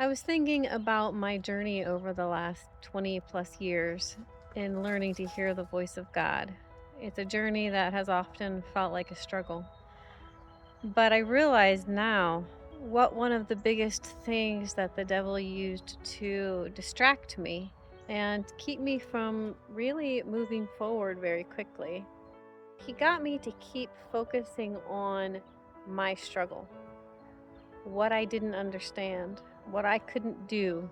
I was thinking about my journey over the last 20 plus years in learning to hear the voice of God. It's a journey that has often felt like a struggle. But I realize now what one of the biggest things that the devil used to distract me and keep me from really moving forward very quickly. He got me to keep focusing on my struggle, what I didn't understand, what I couldn't do.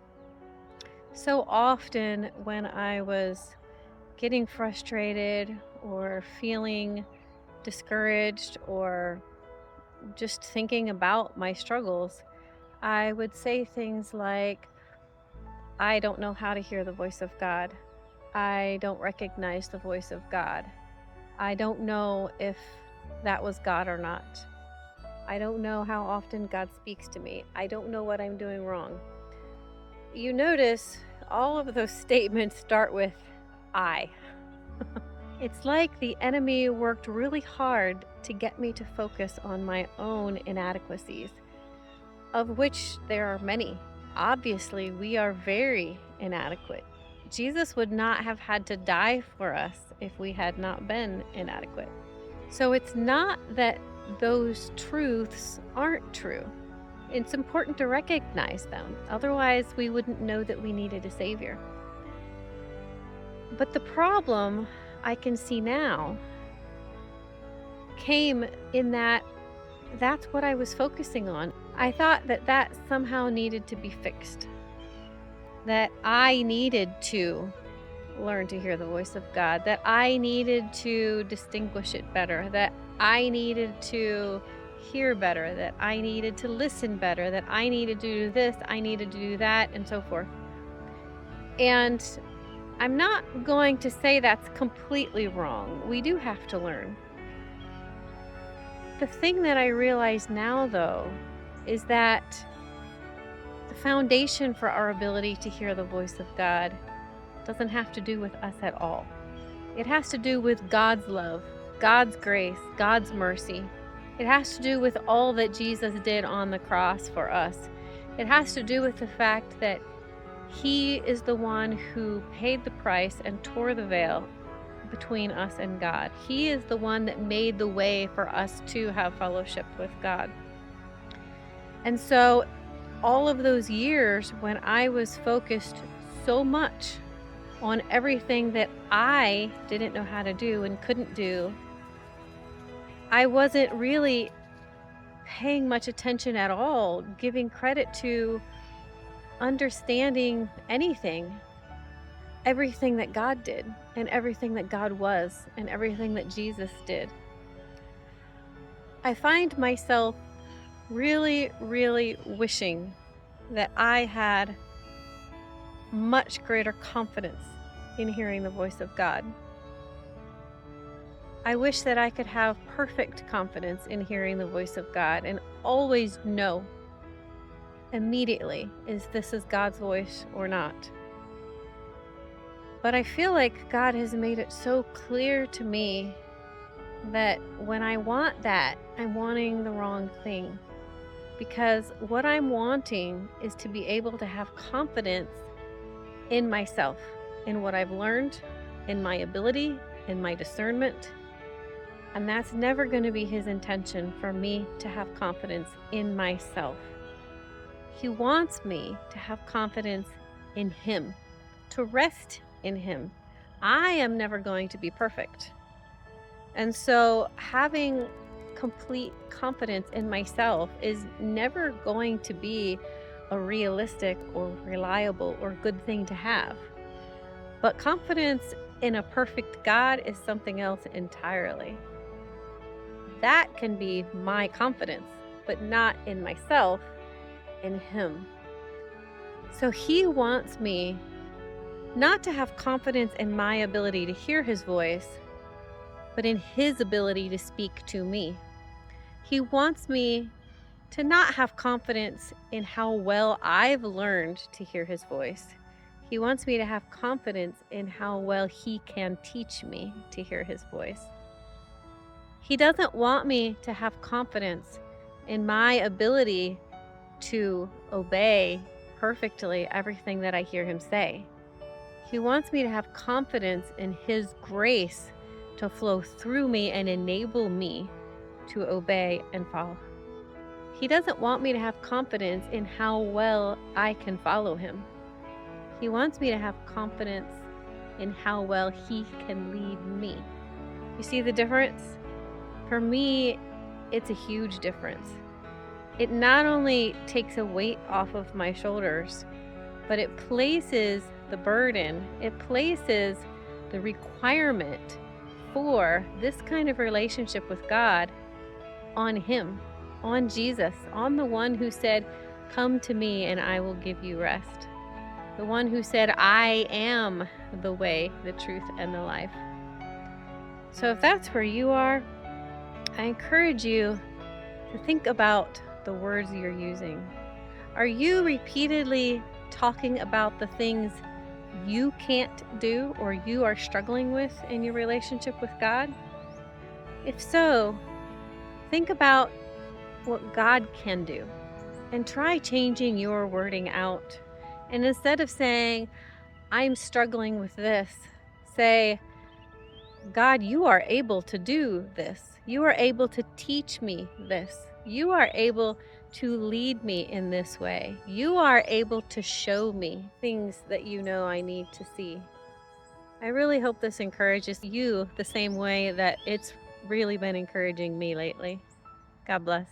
So often, when I was getting frustrated or feeling discouraged or just thinking about my struggles, I would say things like, I don't know how to hear the voice of God. I don't recognize the voice of God. I don't know if that was God or not. I don't know how often God speaks to me. I don't know what I'm doing wrong. You notice all of those statements start with I. It's like the enemy worked really hard to get me to focus on my own inadequacies, of which there are many. Obviously, we are very inadequate. Jesus would not have had to die for us if we had not been inadequate. So it's not that those truths aren't true. It's important to recognize them. Otherwise, we wouldn't know that we needed a savior. But the problem I can see now came in that that's what I was focusing on. I thought that that somehow needed to be fixed, that I needed to learn to hear the voice of God, that I needed to distinguish it better, that I needed to hear better, that I needed to listen better, that I needed to do this, I needed to do that, and so forth. And I'm not going to say that's completely wrong. We do have to learn. The thing that I realize now, though, is that the foundation for our ability to hear the voice of God doesn't have to do with us at all. It has to do with God's love, God's grace, God's mercy. It has to do with all that Jesus did on the cross for us. It has to do with the fact that He is the one who paid the price and tore the veil between us and God. He is the one that made the way for us to have fellowship with God. And so, all of those years when I was focused so much on everything that I didn't know how to do and couldn't do, I wasn't really paying much attention at all, giving credit to understanding everything that God did, and everything that God was, and everything that Jesus did. I find myself really, really wishing that I had much greater confidence in hearing the voice of God. I wish that I could have perfect confidence in hearing the voice of God and always know immediately is this is God's voice or not. But I feel like God has made it so clear to me that when I want that, I'm wanting the wrong thing. Because what I'm wanting is to be able to have confidence in myself, in what I've learned, in my ability, in my discernment. And that's never going to be His intention for me to have confidence in myself. He wants me to have confidence in Him, to rest in Him. I am never going to be perfect. And so having complete confidence in myself is never going to be a realistic or reliable or good thing to have. But confidence in a perfect God is something else entirely. That can be my confidence, but not in myself, in Him. So He wants me not to have confidence in my ability to hear His voice, but in His ability to speak to me. He wants me to not have confidence in how well I've learned to hear His voice. He wants me to have confidence in how well He can teach me to hear His voice. He doesn't want me to have confidence in my ability to obey perfectly everything that I hear him say. He wants me to have confidence in his grace to flow through me and enable me to obey and follow. He doesn't want me to have confidence in how well I can follow him. He wants me to have confidence in how well he can lead me. You see the difference? For me, it's a huge difference. It not only takes a weight off of my shoulders, but it places the burden, it places the requirement for this kind of relationship with God on Him, on Jesus, on the one who said, "Come to me and I will give you rest." The one who said, "I am the way, the truth, and the life." So if that's where you are, I encourage you to think about the words you're using. Are you repeatedly talking about the things you can't do or you are struggling with in your relationship with God? If so, think about what God can do and try changing your wording out. And instead of saying, "I'm struggling with this," say, "God, you are able to do this. You are able to teach me this. You are able to lead me in this way. You are able to show me things that you know I need to see." I really hope this encourages you the same way that it's really been encouraging me lately. God bless.